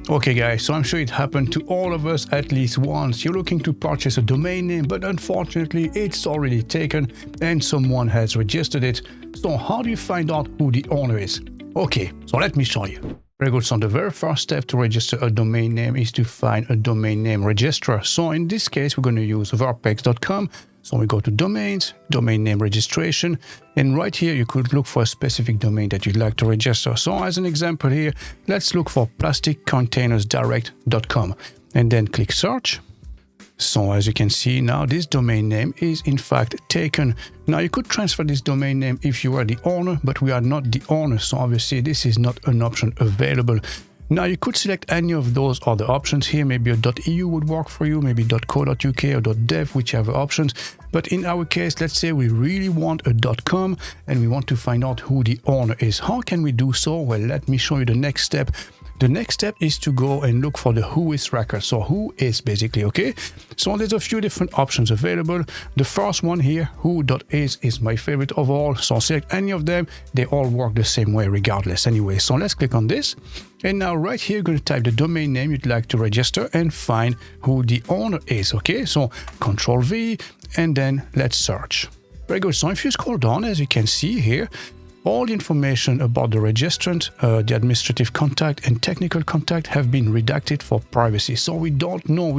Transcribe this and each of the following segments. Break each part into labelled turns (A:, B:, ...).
A: Okay guys, so I'm sure it happened to all of us at least once. You're looking to purchase a domain name, but unfortunately it's already taken and someone has registered it. So how do you find out who the owner is? Okay, so let me show you. Very good. So the very first step to register a domain name is to find a domain name registrar. So in this case, we're going to use verpex.com. So we go to domains, domain name registration, and right here you could look for a specific domain that you'd like to register. So as an example here, let's look for plasticcontainersdirect.com and then click search. So as you can see now, this domain name is in fact taken. Now you could transfer this domain name if you are the owner, but we are not the owner. So obviously this is not an option available. Now you could select any of those other options here. Maybe a .eu would work for you, maybe .co.uk or .dev, whichever options. But in our case, let's say we really want a .com and we want to find out who the owner is. How can we do so? Well, let me show you the next step. The next step is to go and look for the WHOIS record. So WHOIS basically, okay? So there's a few different options available. The first one here, who.is, is my favorite of all. So select any of them. They all work the same way regardless anyway. So let's click on this. And now right here, you're going to type the domain name you'd like to register and find who the owner is, okay? So Control V and then let's search. Very good. So if you scroll down, as you can see here, all the information about the registrant, the administrative contact and technical contact have been redacted for privacy. So we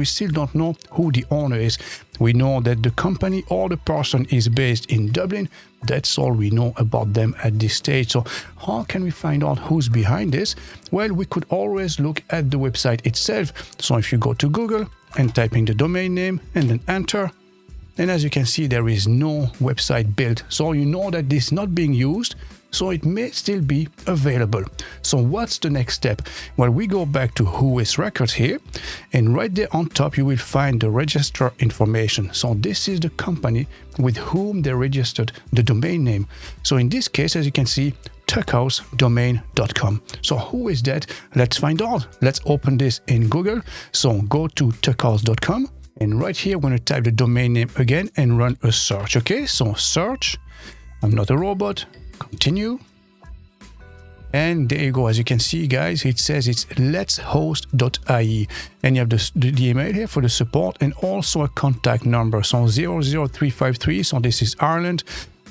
A: still don't know who the owner is. We know that the company or the person is based in Dublin. That's all we know about them at this stage. So how can we find out who's behind this? Well, we could always look at the website itself. So if you go to Google and type in the domain name and then enter, and as you can see, there is no website built. So you know that this is not being used, so it may still be available. So what's the next step? Well, we go back to WHOIS records here, and right there on top, you will find the registrar information. So this is the company with whom they registered the domain name. So in this case, as you can see, tuckousedomain.com. So who is that? Let's find out. Let's open this in Google. So go to tuckhouse.com. And right here, we're going to type the domain name again and run a search. Okay, so search. I'm not a robot. Continue. And there you go. As you can see, guys, it says it's letshost.ie. And you have the email here for the support and also a contact number. So 00353. So this is Ireland.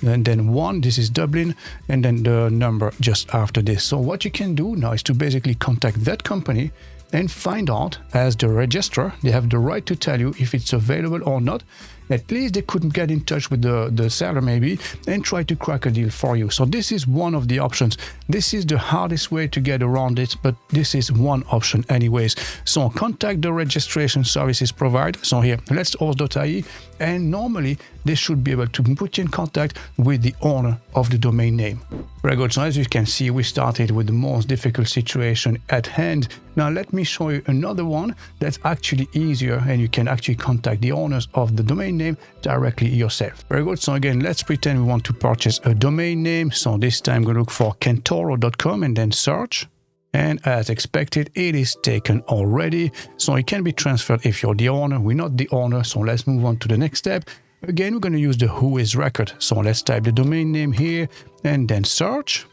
A: And then 1, this is Dublin, and then the number just after this. So what you can do now is to basically contact that company and find out, as the registrar, they have the right to tell you if it's available or not. At least they couldn't get in touch with the seller maybe and try to crack a deal for you. So this is one of the options. This is the hardest way to get around it, but this is one option anyways. So contact the registration services provider. So here, letshost.ie, and normally they should be able to put you in contact with the owner of the domain name. Very good. So as you can see, we started with the most difficult situation at hand. Now let me show you another one that's actually easier, and you can actually contact the owners of the domain name directly yourself. Very good. So again, let's pretend we want to purchase a domain name. So this time I'm going to look for kentoro.com and then search. And as expected, it is taken already. So it can be transferred if you're the owner. We're not the owner. So let's move on to the next step. Again, we're going to use the WHOIS record. So let's type the domain name here and then search.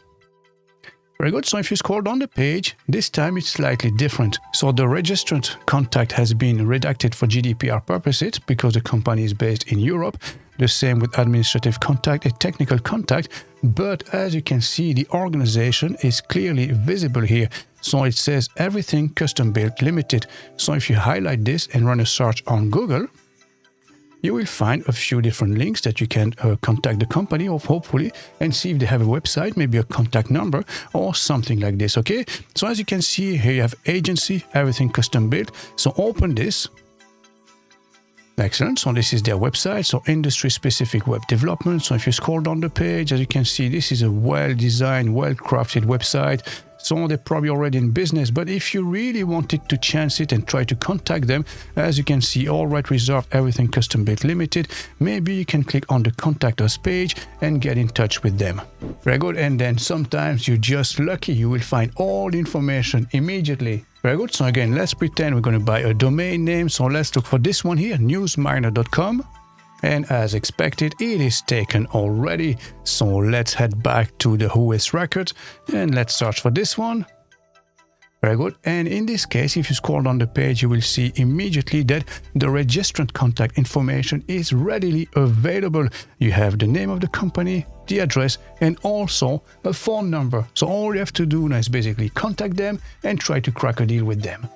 A: Very good. So if you scroll down the page, this time it's slightly different. So the registrant contact has been redacted for GDPR purposes because the company is based in Europe. The same with administrative contact and technical contact. But as you can see, the organization is clearly visible here. So it says everything custom built limited. So if you highlight this and run a search on Google, you will find a few different links that you can contact the company of, hopefully, and see if they have a website, maybe a contact number or something like this, okay? So as you can see here, you have agency, everything custom built. So open this. Excellent. So this is their website. So industry specific web development. So if you scroll down the page, as you can see, this is a well-designed, well-crafted website. So they're probably already in business, but if you really wanted to chance it and try to contact them, as you can see, all right reserved, everything custom built limited, maybe you can click on the contact us page and get in touch with them. Very good. And then sometimes you're just lucky, you will find all the information immediately. Very good. So again, let's pretend we're going to buy a domain name. So let's look for this one here, newsminer.com. And as expected, it is taken already. So let's head back to the WHOIS record and let's search for this one. Very good. And in this case, if you scroll down the page, you will see immediately that the registrant contact information is readily available. You have the name of the company, the address, and also a phone number. So all you have to do now is basically contact them and try to crack a deal with them.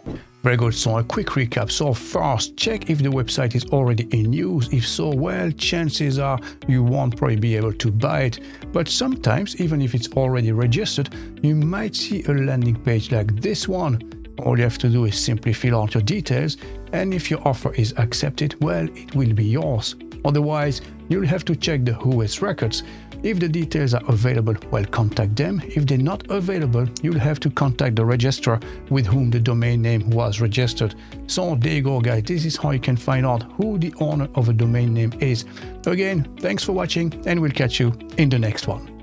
A: Very good. So a quick recap. So first, check if the website is already in use. If so, well, chances are you won't probably be able to buy it. But sometimes, even if it's already registered, you might see a landing page like this one. All you have to do is simply fill out your details, and if your offer is accepted, well, it will be yours. Otherwise, you'll have to check the WHOIS records. If the details are available, well, contact them. If they're not available, you'll have to contact the registrar with whom the domain name was registered. So there you go, guys. This is how you can find out who the owner of a domain name is. Again, thanks for watching, and we'll catch you in the next one.